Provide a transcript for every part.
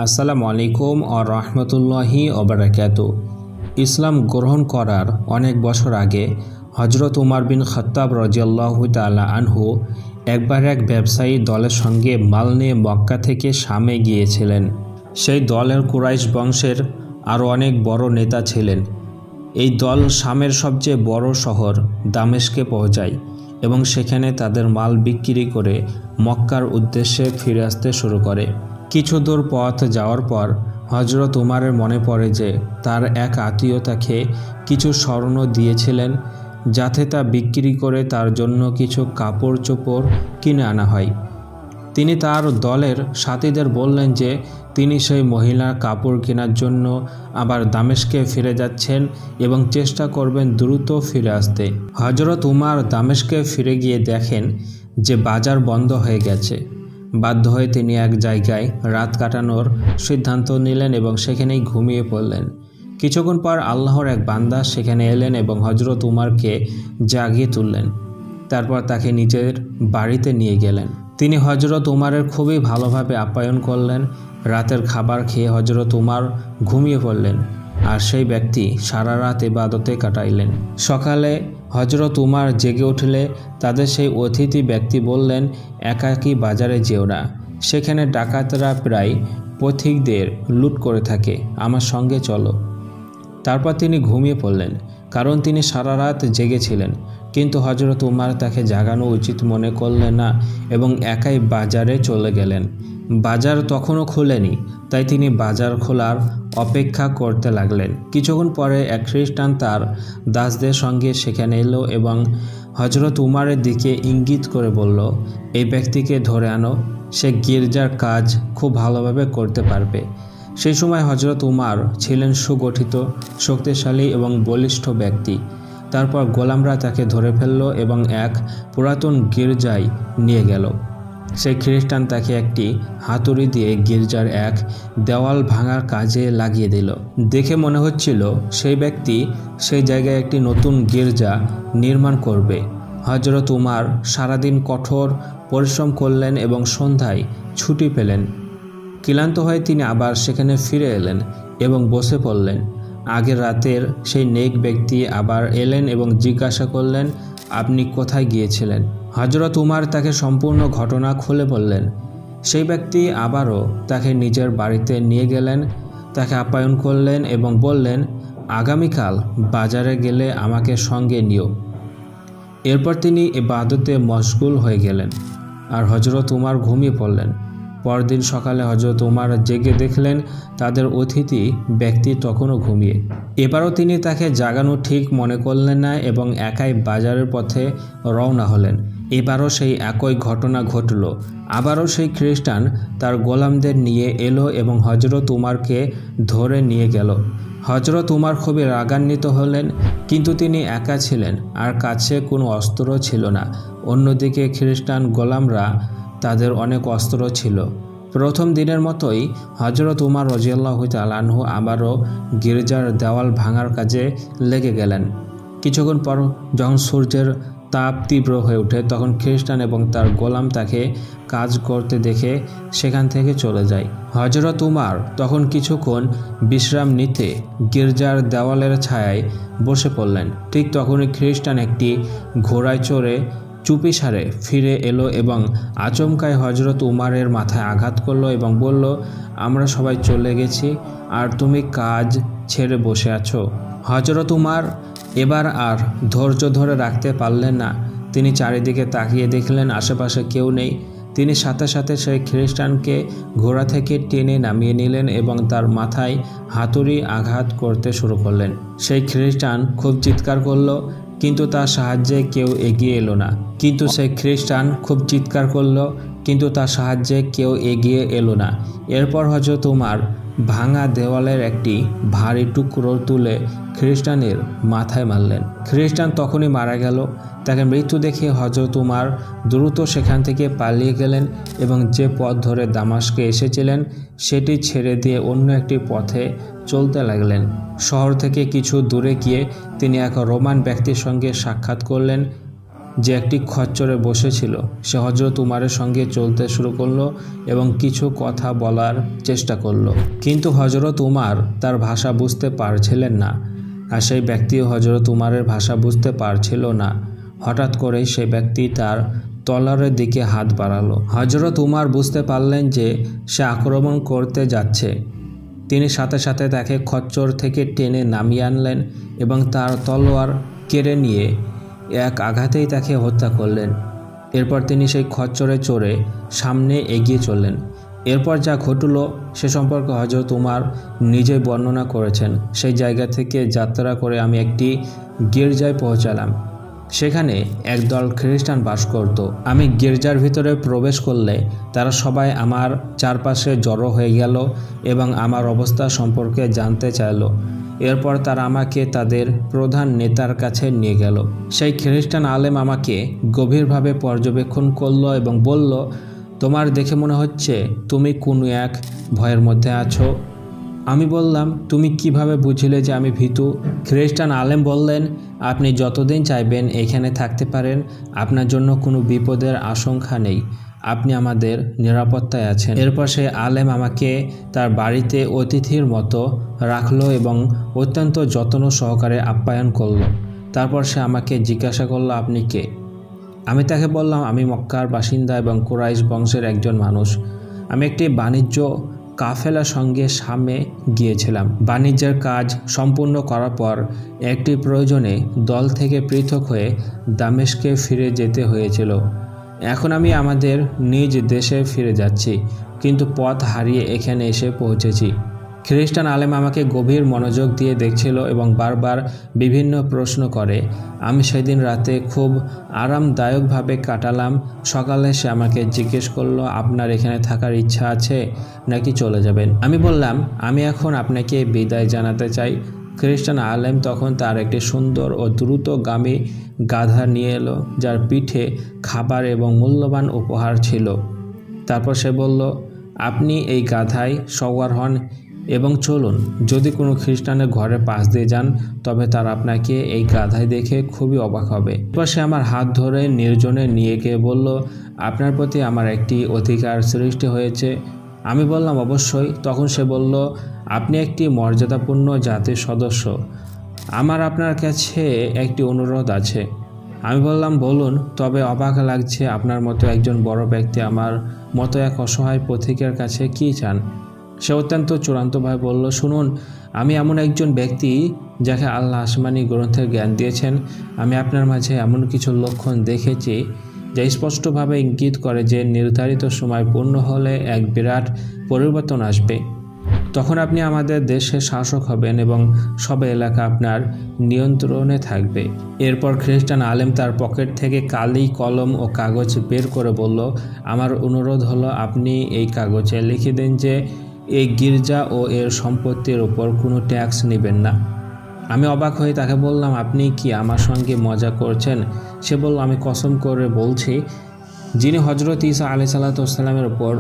আসসালামু আলাইকুম ও রহমতুল্লাহি ওবারাকাতু। ইসলাম গ্রহণ করার অনেক বছর আগে হজরত উমর বিন খাত্তাব রাদিয়াল্লাহু তাআলা আনহু একবার এক ব্যবসায়ী দলের সঙ্গে মাল নিয়ে মক্কা থেকে শামে গিয়েছিলেন। সেই দলের কুরাইশ বংশের আরও অনেক বড় নেতা ছিলেন। এই দল শামের সবচেয়ে বড় শহর দামেস্কে পৌঁছায় এবং সেখানে তাদের মাল বিক্রি করে মক্কার উদ্দেশ্যে ফিরে আসতে শুরু করে। কিছু দূর পথ যাওয়ার পর হজরত উমারের মনে পড়ে যে তার এক আত্মীয় তাকে কিছু স্বর্ণ দিয়েছিলেন যাতে তা বিক্রি করে তার জন্য কিছু কাপড় চোপড় কিনে আনা হয়। তিনি তার দলের সাথীদের বললেন যে তিনি সেই মহিলার কাপড় কেনার জন্য আবার দামেস্কে ফিরে যাচ্ছেন এবং চেষ্টা করবেন দ্রুত ফিরে আসতে। হজরত উমার দামেস্কে ফিরে গিয়ে দেখেন যে বাজার বন্ধ হয়ে গেছে। বাধ্য হয়ে তিনি এক জায়গায় রাত কাটানোর সিদ্ধান্ত নিলেন এবং সেখানেই ঘুমিয়ে পড়লেন। কিছুক্ষণ পর আল্লাহর এক বান্দা সেখানে এলেন এবং হজরত উমারকে জাগিয়ে তুললেন। তারপর তাকে নিজের বাড়িতে নিয়ে গেলেন। তিনি হজরত উমারের খুবই ভালোভাবে আপ্যায়ন করলেন। রাতের খাবার খেয়ে হজরত উমার ঘুমিয়ে পড়লেন আর সেই ব্যক্তি সারা রাত ইবাদতে কাটাইলেন। সকালে হজরত উমার জেগে উঠলে তাদের সেই অতিথি ব্যক্তি বললেন, একাকী বাজারে যেও না, সেখানে ডাকাতরা প্রায় পথিকদের লুট করে থাকে, আমার সঙ্গে চলো। তারপর তিনি ঘুমিয়ে পড়লেন, কারণ তিনি সারা রাত জেগেছিলেন। কিন্তু হজরত উমার তাকে জাগানো উচিত মনে করলেন না এবং একাই বাজারে চলে গেলেন। বাজার তখনও খোলেনি, তাই তিনি বাজার খোলার অপেক্ষা করতে লাগলেন। কিছুক্ষণ পরে এক খ্রিস্টান তার দাসদের সঙ্গে সেখানে এলো এবং হজরত উমারের দিকে ইঙ্গিত করে বলল, এই ব্যক্তিকে ধরে আনো, সে গির্জার কাজ খুব ভালোভাবে করতে পারবে। সেই সময় হজরত উমার ছিলেন সুগঠিত, শক্তিশালী এবং বলিষ্ঠ ব্যক্তি। তারপর গোলামরা তাকে ধরে ফেলল এবং এক পুরাতন গির্জায় নিয়ে গেল। সেই খ্রিস্টান তাকে একটি হাতুড়ি দিয়ে গির্জার এক দেওয়াল ভাঙার কাজে লাগিয়ে দিল। দেখে মনে হচ্ছিল সেই ব্যক্তি সেই জায়গায় একটি নতুন গির্জা নির্মাণ করবে। হজরত উমার সারাদিন কঠোর পরিশ্রম করলেন এবং সন্ধ্যায় ছুটি পেলেন। ক্লান্ত হয়ে তিনি আবার সেখানে ফিরে এলেন এবং বসে পড়লেন। আগের রাতের সেই নেক ব্যক্তি আবার এলেন এবং জিজ্ঞাসা করলেন, আপনি কোথায় গিয়েছিলেন? হজরত উমার তাকে সম্পূর্ণ ঘটনা খুলে বললেন। সেই ব্যক্তি আবারও তাকে নিজের বাড়িতে নিয়ে গেলেন, তাকে আপ্যায়ন করলেন এবং বললেন, আগামীকাল বাজারে গেলে আমাকে সঙ্গে নিও। এরপর তিনি ইবাদতে মশগুল হয়ে গেলেন আর হজরত উমার ঘুমিয়ে পড়লেন। পরদিন সকালে হজরত উমার জেগে দেখলেন তাদের অতিথি ব্যক্তি তখনও ঘুমিয়ে। এবারও তিনি তাকে জাগানো ঠিক মনে করলেন না এবং একাই বাজারের পথে রওনা হলেন। এবারও সেই একই ঘটনা ঘটল। আবারও সেই খ্রিস্টান তার গোলামদের নিয়ে এলো এবং হজরত উমারকে ধরে নিয়ে গেল। হজরত উমার খুবই রাগান্বিত হলেন, কিন্তু তিনি একা ছিলেন আর কাছে কোনো অস্ত্র ছিল না। অন্যদিকে খ্রিস্টান গোলামরা তাদের অনেক অস্ত্র ছিল। প্রথম দিনের মতোই হজরত উমার রাদিয়াল্লাহু তাআলা আনহু আবারও গির্জার দেওয়াল ভাঙার কাজে লেগে গেলেন। কিছুক্ষণ পর যখন সূর্যের তাপ তীব্র হয়ে ওঠে তখন খ্রিস্টান এবং তার গোলাম তাকে কাজ করতে দেখে সেখান থেকে চলে যায়। হজরত উমার তখন কিছুক্ষণ বিশ্রাম নিতে গির্জার দেওয়ালের ছায়ায় বসে পড়লেন। ঠিক তখনই খ্রিস্টান একটি ঘোড়ায় চড়ে চুপিসারে ফিরে এলো এবং আচমকায় হজরত উমারের মাথায় আঘাত করলো এবং বলল, আমরা সবাই চলে গেছি আর তুমি কাজ ছেড়ে বসে আছো। হজরত উমার এবার আর ধৈর্য ধরে রাখতে পারলেন না। তিনি চারিদিকে তাকিয়ে দেখলেন আশেপাশে কেউ নেই। তিনি সাথে সাথে সেই খ্রিস্টানকে ঘোড়া থেকে টেনে নামিয়ে নিলেন এবং তার মাথায় হাতুড়ি আঘাত করতে শুরু করলেন। সেই খ্রিস্টান খুব চিৎকার করলো, কিন্তু তার সাহায্যে কেউ এগিয়ে এলো না। এরপর হজরত উমার ভাঙা দেওয়ালের একটি ভারী টুকরো তুলে খ্রিস্টানের মাথায় মারলেন। খ্রিস্টান তখনই মারা গেল। তাকে মৃত্যু দেখে হজরত উমার দ্রুত সেখান থেকে পালিয়ে গেলেন এবং যে পথ ধরে দামেস্কে এসেছিলেন সেটি ছেড়ে দিয়ে অন্য একটি পথে চলতে লাগলেন। শহর থেকে কিছু দূরে গিয়ে তিনি এক রোমান ব্যক্তির সঙ্গে সাক্ষাৎ করলেন। যে একটি খচ্চরে বসেছিল সে হযরত উমারের সঙ্গে চলতে শুরু করলো এবং কিছু কথা বলার চেষ্টা করলো, কিন্তু হযরত উমার তার ভাষা বুঝতে পারছিলেন না, আর সেই ব্যক্তিও হযরত উমারের ভাষা বুঝতে পারছিল না। হঠাৎ করেই সেই ব্যক্তি তার তলোয়ারের দিকে হাত বাড়ালো। হযরত উমার বুঝতে পারলেন যে সে আক্রমণ করতে যাচ্ছে। তিনি সাথে সাথে তাকে খচ্চর থেকে টেনে নামিয়ে আনলেন এবং তার তলোয়ার কেড়ে নিয়ে এক আঘাতেই তাকে হত্যা করলেন। এরপর তিনি সেই খচ্চরে চড়ে সামনে এগিয়ে চললেন। এরপর যা ঘটল সে সম্পর্কে হযরত উমার নিজেই বর্ণনা করেছেন। সেই জায়গা থেকে যাত্রা করে আমি একটি গির্জায় পৌঁছালাম। সেখানে একদল খ্রিস্টান বাস করত। আমি গির্জার ভিতরে প্রবেশ করলে তারা সবাই আমার চারপাশে জড়ো হয়ে গেল এবং আমার অবস্থা সম্পর্কে জানতে চাইল। এরপর তারা আমাকে তাদের প্রধান নেতার কাছে নিয়ে গেল। সেই খ্রিস্টান আলেম আমাকে গভীরভাবে পর্যবেক্ষণ করলো এবং বলল, তোমার দেখে মনে হচ্ছে তুমি কোনো এক ভয়ের মধ্যে আছো। আমি বললাম, তুমি কিভাবে বুঝলে যে আমি ভীতু? খ্রিস্টান আলেম বললেন, আপনি যতদিন চাইবেন এখানে থাকতে পারেন, আপনার জন্য কোনো বিপদের আশঙ্কা নেই, আপনি আমাদের নিরাপত্তায় আছেন। এরপর সে আলেম আমাকে তার বাড়িতে অতিথির মতো রাখলো এবং অত্যন্ত যত্ন সহকারে আপ্যায়ন করলো। তারপর সে আমাকে জিজ্ঞাসা করলো, আপনি কে? আমি তাকে বললাম, আমি মক্কার বাসিন্দা এবং কুরাইশ বংশের একজন মানুষ। আমি একটি বাণিজ্য কাফেলার সঙ্গে শামে গিয়েছিলাম। বাণিজ্যের কাজ সম্পূর্ণ করার পর একটি প্রয়োজনে দল থেকে পৃথক হয়ে দামেস্কে ফিরে যেতে হয়েছিল। এখন আমি আমাদের নিজ দেশে ফিরে যাচ্ছি, কিন্তু পথ হারিয়ে এখানে এসে পৌঁছেছি। খ্রিস্টান আলেম আমাকে গভীর মনোযোগ দিয়ে দেখছিল এবং বারবার বিভিন্ন প্রশ্ন করে। আমি সেদিন রাতে খুব আরামদায়কভাবে কাটালাম। সকালে সে আমাকে জিজ্ঞেস করলো, আপনার এখানে থাকার ইচ্ছা আছে নাকি চলে যাবেন? আমি বললাম, আমি এখন আপনাকে বিদায় জানাতে চাই। খ্রিস্টান আলেম তখন তার একটি সুন্দর ও দ্রুতগামী গাধা নিয়ে এলো, যার পিঠে খাবার এবং মূল্যবান উপহার ছিল। তারপর সে বলল, আপনি এই গাধায় সওয়ার হন এবং চলুন। যদি কোনো খ্রিস্টানের ঘরের পাশ দিয়ে যান তবে তারা আপনাকে এই গাধায় দেখে খুবই অবাক হবে। এরপর সে আমার হাত ধরে নির্জনে নিয়ে গিয়ে বলল, আপনার প্রতি আমার একটি অধিকার সৃষ্টি হয়েছে। আমি বললাম, অবশ্যই। তখন সে বলল, আপনি একটি মর্যাদাপূর্ণ জাতির সদস্য, আমার আপনার কাছে একটি অনুরোধ আছে। আমি বললাম, বলুন। তবে অবাক লাগছে, আপনার মতো একজন বড় ব্যক্তি আমার মতো এক অসহায় পথিকের কাছে কী চান? সে অত্যন্ত চূড়ান্তভাবে বলল, শুনুন, আমি এমন একজন ব্যক্তি যাকে আল্লাহ আসমানি গ্রন্থের জ্ঞান দিয়েছেন। আমি আপনার মাঝে এমন কিছু লক্ষণ দেখেছি যা স্পষ্টভাবে ইঙ্গিত করে যে নির্ধারিত সময় পূর্ণ হলে এক বিরাট পরিবর্তন আসবে। তখন আপনি আমাদের দেশের শাসক হবেন এবং সব এলাকা আপনার নিয়ন্ত্রণে থাকবে। এরপর খ্রিস্টান আলেম তার পকেট থেকে কালি, কলম ও কাগজ বের করে বলল, আমার অনুরোধ হলো আপনি এই কাগজে লিখে দিন যে এই গির্জা ও এর সম্পত্তির উপর কোনো ট্যাক্স নেবেন না। আমি অবাক হয়ে তাকে বললাম, আপনি কি আমার সঙ্গে মজা করছেন? সে বলল, আমি কসম করে বলছি, যিনি হযরত ঈসা আলাইহিসসালামের উপর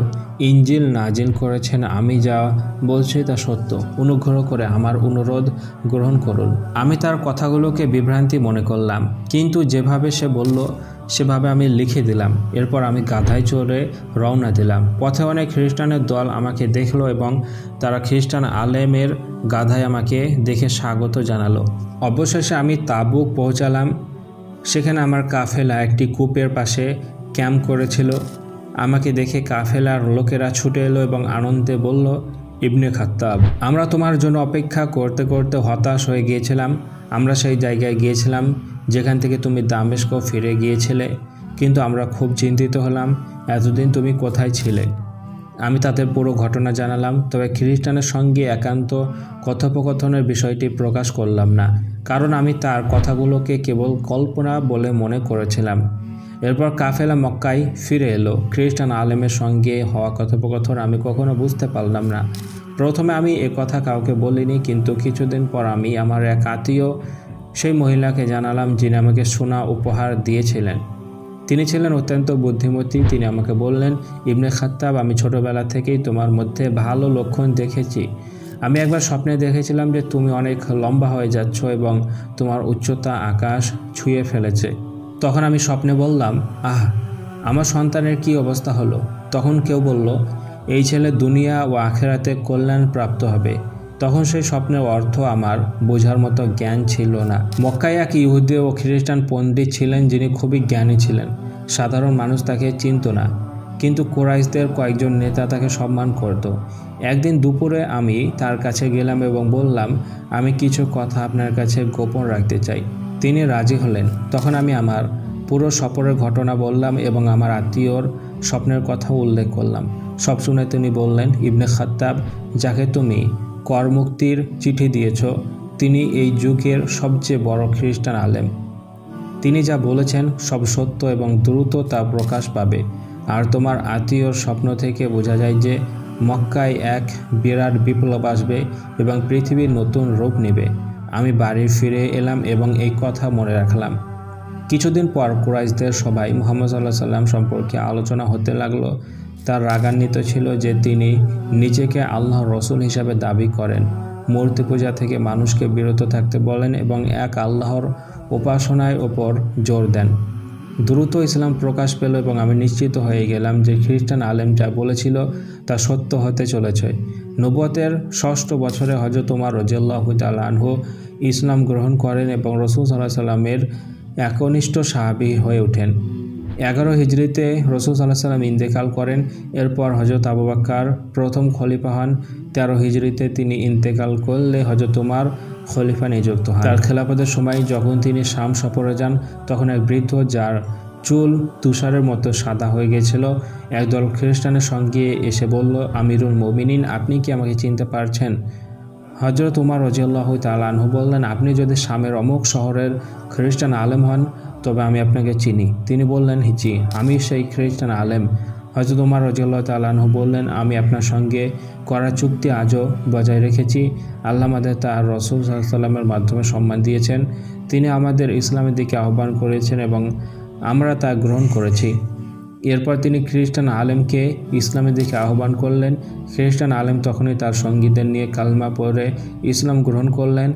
ইনজিল নাজিল করেছেন, আমি যা বলছি তা সত্য। অনুগ্রহ করে আমার অনুরোধ গ্রহণ করুন। আমি তার কথাগুলোকে বিভ্রান্তি মনে করলাম, কিন্তু যেভাবে সে বলল সেভাবে আমি লিখে দিলাম। এরপর আমি গাধায় চড়ে রওনা দিলাম। পথে অনেক খ্রিস্টানের দল আমাকে দেখলো এবং তারা খ্রিস্টান আলেমের গাধায় আমাকে দেখে স্বাগত জানালো। অবশেষে আমি তাবুক পৌঁছালাম। সেখানে আমার কাফেলা একটি কূপের পাশে ক্যাম্প করেছিল। আমাকে দেখে কাফেলার লোকেরা ছুটে এলো এবং আনন্দে বলল, ইবনে খাত্তাব, আমরা তোমার জন্য অপেক্ষা করতে করতে হতাশ হয়ে গিয়েছিলাম। আমরা সেই জায়গায় গিয়েছিলাম যেখান থেকে তুমি দামেস্ক ফিরে গিয়েছিলে, কিন্তু আমরা খুব চিন্তিত হলাম এতদিন তুমি কোথায় ছিলে। আমি তাদের পুরো ঘটনা জানালাম, তবে খ্রিস্টানের সঙ্গে একান্ত কথোপকথনের বিষয়টি প্রকাশ করলাম না, কারণ আমি তার কথাগুলোকে কেবল কল্পনা বলে মনে করেছিলাম। এরপর কাফেলা মক্কায় ফিরে এলো। খ্রিস্টান আলেমের সঙ্গে হওয়া কথোপকথন আমি কখনো বুঝতে পারলাম না। প্রথমে আমি কথা কাউকে বলিনি, কিন্তু কিছুদিন পর আমি আমার এক আত্মীয় সেই মহিলাকে জানালাম যিনি আমাকে সোনা উপহার দিয়েছিলেন। তিনি ছিলেন অত্যন্ত বুদ্ধিমতী। তিনি আমাকে বললেন, ইবনে খাত্তাব, আমি ছোটবেলা থেকেই তোমার মধ্যে ভালো লক্ষণ দেখেছি। আমি একবার স্বপ্নে দেখেছিলাম যে তুমি অনেক লম্বা হয়ে যাচ্ছ এবং তোমার উচ্চতা আকাশ ছুঁয়ে ফেলেছে। তখন আমি স্বপ্নে বললাম, আহ, আমার সন্তানের কি অবস্থা হলো। তখন কেউ বলল, এই ছেলে দুনিয়া ও আখেরাতে কল্যাণ প্রাপ্ত হবে। তখন সেই স্বপ্নের অর্থ আমার বোঝার মতো জ্ঞান ছিল না। মক্কায় এক ইহুদি ও খ্রিস্টান পণ্ডিত ছিলেন যিনি খুবই জ্ঞানী ছিলেন। সাধারণ মানুষ তাকে চিনত না, কিন্তু কুরাইশদের কয়েকজন নেতা তাকে সম্মান করত। একদিন দুপুরে আমি তার কাছে গেলাম এবং বললাম, আমি কিছু কথা আপনার কাছে গোপন রাখতে চাই। তিনি রাজি হলেন। তখন আমি আমার পুরো সফরের ঘটনা বললাম এবং আমার আত্মীয়র স্বপ্নের কথা উল্লেখ করলাম। সব শুনে তিনি বললেন, ইবনে খাত্তাব, যাকে তুমি করমুক্তির চিঠি দিয়েছ, তিনি এই যুগের সবচেয়ে বড় খ্রিস্টান আলেম। তিনি যা বলেছেন সব সত্য এবং দ্রুত তা প্রকাশ পাবে। আর তোমার আত্মীয়র স্বপ্ন থেকে বোঝা যায় যে মক্কায় এক বিরাট বিপ্লব আসবে এবং পৃথিবীর নতুন রূপ নেবে। আমি বাড়ি ফিরে এলাম এবং এই কথা মনে রাখলাম। কিছুদিন পর কুরাইশদের সবাই মুহাম্মদ সাল্লাল্লাহু আলাইহি ওয়াসাল্লাম সম্পর্কে আলোচনা হতে লাগলো। তার রাগান্বিত ছিল যে তিনি নিজেকে আল্লাহর রসুল হিসাবে দাবি করেন, মূর্তি পূজা থেকে মানুষকে বিরত থাকতে বলেন এবং এক আল্লাহর উপাসনার ওপর জোর দেন। দ্রুত ইসলাম প্রকাশ পেল এবং আমি নিশ্চিত হয়ে গেলাম যে খ্রিস্টান আলেম যা বলেছিল তা সত্য হতে চলেছে। নবুয়তের ৬ষ্ঠ বছরে হযরত ওমর রাদিয়াল্লাহু তাআলা আনহু ইসলাম গ্রহণ করেন এবং রাসূল সাল্লাল্লাহু আলাইহি ওয়াসাল্লামের একনিষ্ঠ সাহাবী হয়ে ওঠেন। 11 হিজরিতে রাসূল সাল্লাল্লাহু আলাইহি ওয়াসাল্লাম ইন্তেকাল করেন। এরপর হযরত আবু বকর প্রথম খলিফা হন। 13 হিজরিতে তিনি ইন্তেকাল করলে হযরত ওমর খলিফা নিযুক্ত হন। তার খেলাফতের সময় যখন তিনি শাম সফরে যান, তখন এক বৃদ্ধ, যার চুল তুষারের মতো সাদা হয়ে গিয়েছিল, একদল খ্রিস্টানের সঙ্গে এসে বলল, আমিরুল মুমিনিন, আপনি কি আমাকে চিনতে পারছেন? হযরত ওমর রাদিয়াল্লাহু তাআলা আনহু বললেন, আপনি যদি শামের অমুক শহরের খ্রিস্টান আলেম হন তবে আমি আপনাকে চিনি। তিনি বললেন, জি, আমি সেই খ্রিস্টান আলেম। হযরত ওমর রাদিয়াল্লাহু তাআলা আনহু বললেন, আমি আপনার সঙ্গে করা চুক্তি আজও বজায় রেখেছি। আল্লাহ আমাদের তার রাসূল সাল্লাল্লাহু আলাইহি ওয়াসাল্লামের মাধ্যমে সম্মান দিয়েছেন। তিনি আমাদের ইসলামের দিকে আহ্বান করেছেন এবং আমরা তা গ্রহণ করেছি। এরপর তিনি খ্রিস্টান আলেমকে ইসলামের দিকে আহ্বান করলেন। খ্রিস্টান আলেম তখনই তার সঙ্গীদের নিয়ে কালমা পড়ে ইসলাম গ্রহণ করলেন।